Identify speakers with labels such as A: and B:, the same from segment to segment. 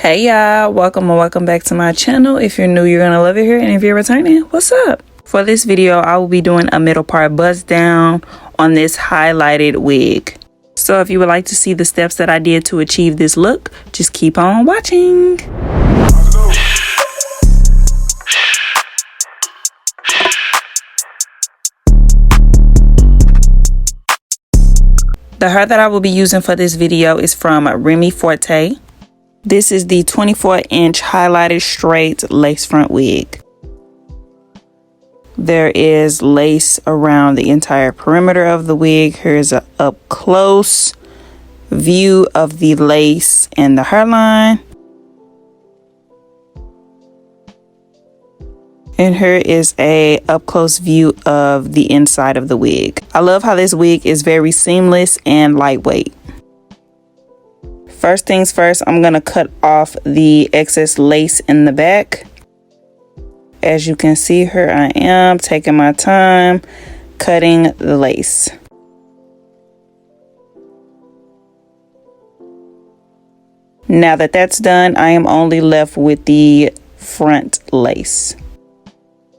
A: Hey y'all, welcome and welcome back to my channel. If you're new, you're gonna love it here, and if you're returning, what's up? For this video, I will be doing a middle part buzz down on this highlighted wig. So if you would like to see the steps that I did to achieve this look, just keep on watching. The hair that I will be using for this video is from Remy Forté. This is the 24-inch highlighted straight lace front wig. There is lace around the entire perimeter of the wig. Here's an up close view of the lace and the hairline. And here is a up close view of the inside of the wig. I love how this wig is very seamless and lightweight. First things first, I'm gonna cut off the excess lace in the back. As you can see, here I am taking my time cutting the lace. Now that that's done, I am only left with the front lace.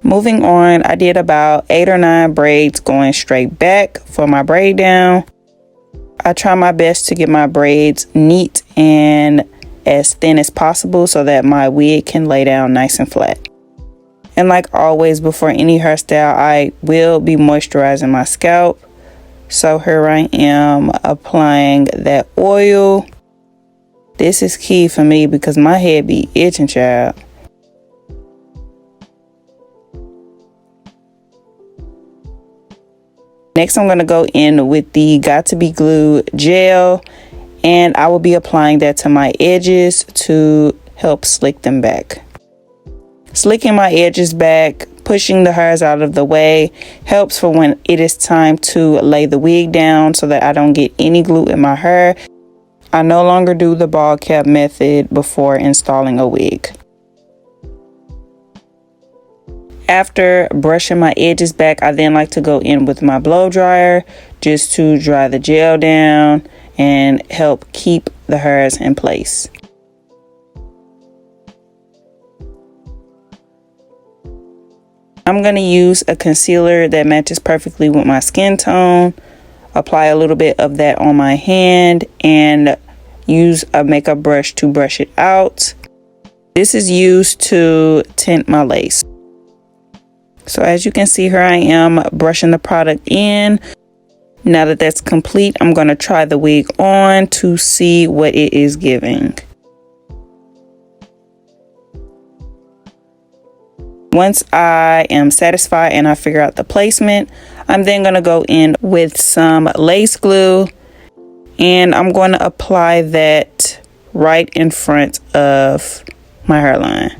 A: Moving on, I did about 8 or 9 braids going straight back for my braid down. I try my best to get my braids neat and as thin as possible so that my wig can lay down nice and flat. And like always, before any hairstyle, I will be moisturizing my scalp. So here I am applying that oil. This is key for me because my head be itching, child. Next, I'm going to go in with the Got To Be Glue gel, and I will be applying that to my edges to help slick them back. Slicking my edges back, pushing the hairs out of the way, helps for when it is time to lay the wig down so that I don't get any glue in my hair. I no longer do the ball cap method before installing a wig. After brushing my edges back, I then like to go in with my blow dryer just to dry the gel down and help keep the hairs in place. I'm going to use a concealer that matches perfectly with my skin tone. Apply a little bit of that on my hand and use a makeup brush to brush it out. This is used to tint my lace. So as you can see, here I am brushing the product in. Now that that's complete, I'm going to try the wig on to see what it is giving. Once I am satisfied and I figure out the placement, I'm then going to go in with some lace glue, and I'm going to apply that right in front of my hairline.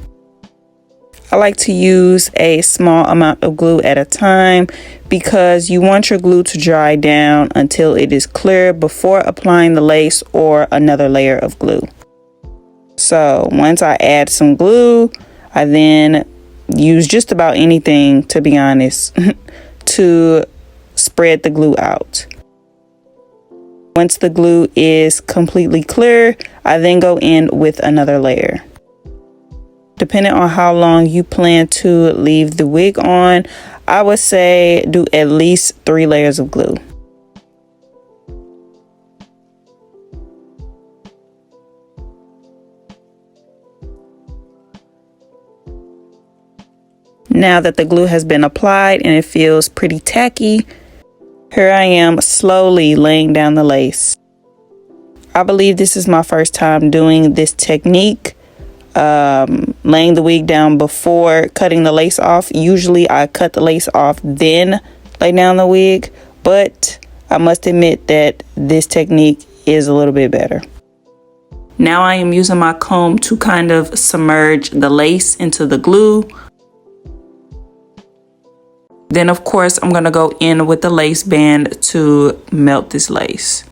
A: I like to use a small amount of glue at a time because you want your glue to dry down until it is clear before applying the lace or another layer of glue. So once I add some glue, I then use just about anything, to be honest, to spread the glue out. Once the glue is completely clear, I then go in with another layer. Depending on how long you plan to leave the wig on, I would say do at least 3 layers of glue. Now that the glue has been applied and it feels pretty tacky, here I am slowly laying down the lace. I believe this is my first time doing this technique. Laying the wig down before cutting the lace off. Usually I cut the lace off then lay down the wig, but I must admit that this technique is a little bit better. Now I am using my comb to kind of submerge the lace into the glue. Then of course I'm going to go in with the lace band to melt this lace.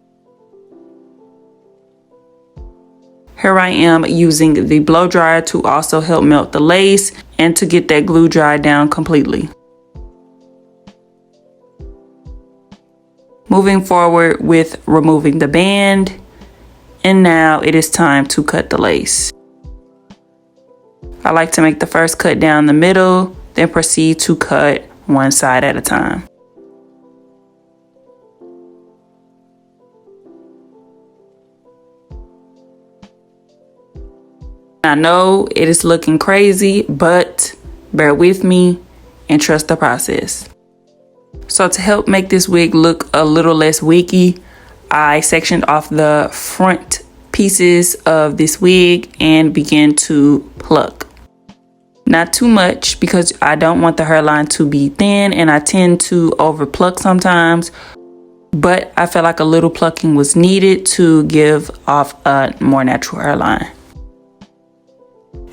A: Here I am using the blow dryer to also help melt the lace and to get that glue dried down completely. Moving forward with removing the band, and now it is time to cut the lace. I like to make the first cut down the middle, then proceed to cut one side at a time. I know it is looking crazy, but bear with me and trust the process. So to help make this wig look a little less wiggy, I sectioned off the front pieces of this wig and began to pluck. Not too much because I don't want the hairline to be thin and I tend to over pluck sometimes, but I felt like a little plucking was needed to give off a more natural hairline.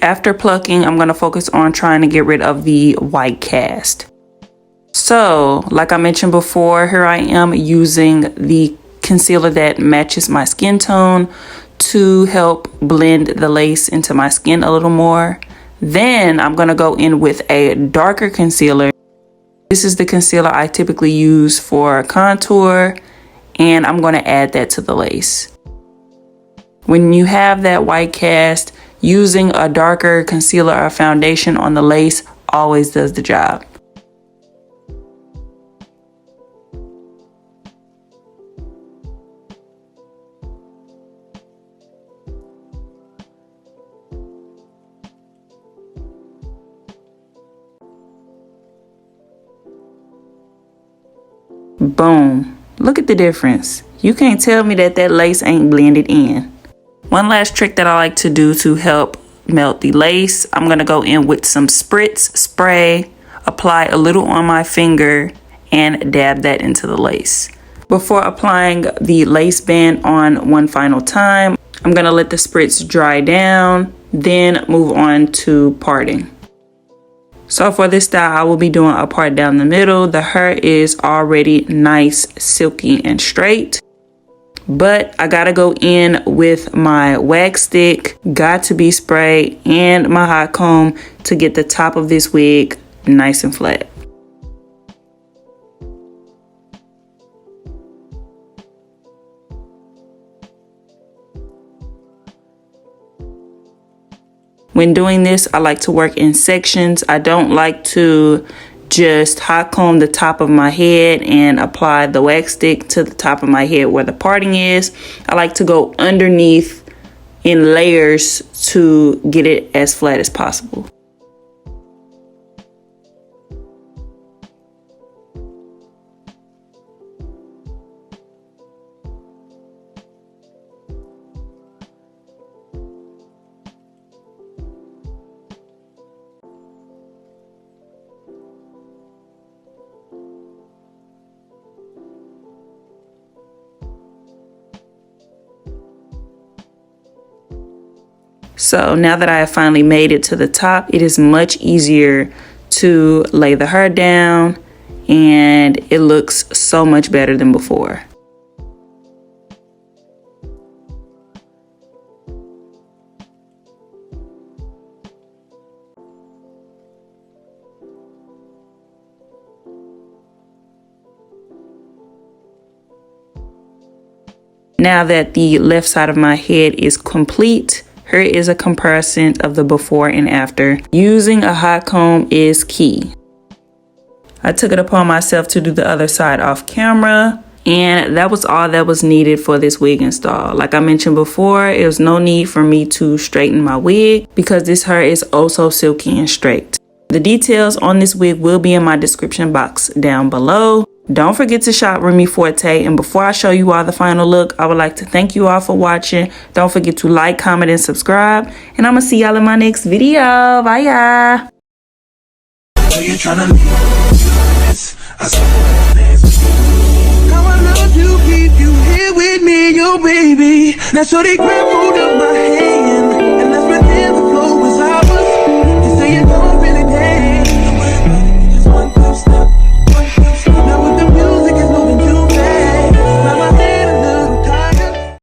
A: After plucking, I'm going to focus on trying to get rid of the white cast. So, like I mentioned before, here I am using the concealer that matches my skin tone to help blend the lace into my skin a little more. Then I'm going to go in with a darker concealer. This is the concealer I typically use for contour, and I'm going to add that to the lace. When you have that white cast, using a darker concealer or foundation on the lace always does the job. Boom. Look at the difference. You can't tell me that that lace ain't blended in. One last trick that I like to do to help melt the lace, I'm going to go in with some spritz spray, apply a little on my finger, and dab that into the lace. Before applying the lace band on one final time, I'm going to let the spritz dry down, then move on to parting. So for this style, I will be doing a part down the middle. The hair is already nice, silky, and straight. But I gotta go in with my wax stick, got to be spray, and my hot comb to get the top of this wig nice and flat. When doing this, I like to work in sections. I don't like to just hot comb the top of my head and apply the wax stick to the top of my head where the parting is. I like to go underneath in layers to get it as flat as possible. So now that I have finally made it to the top, it is much easier to lay the hair down and it looks so much better than before. Now that the left side of my head is complete, here is a comparison of the before and after. Using a hot comb is key. I took it upon myself to do the other side off camera, and that was all that was needed for this wig install. Like I mentioned before, it was no need for me to straighten my wig because this hair is oh so silky and straight. The details on this wig will be in my description box down below. Don't forget to shop Remy Forté. And before I show you all the final look, I would like to thank you all for watching. Don't forget to like, comment, and subscribe. And I'm going to see y'all in my next video. Bye, y'all.
B: Keep you here with me, your baby. That's what they grab hold of my hand.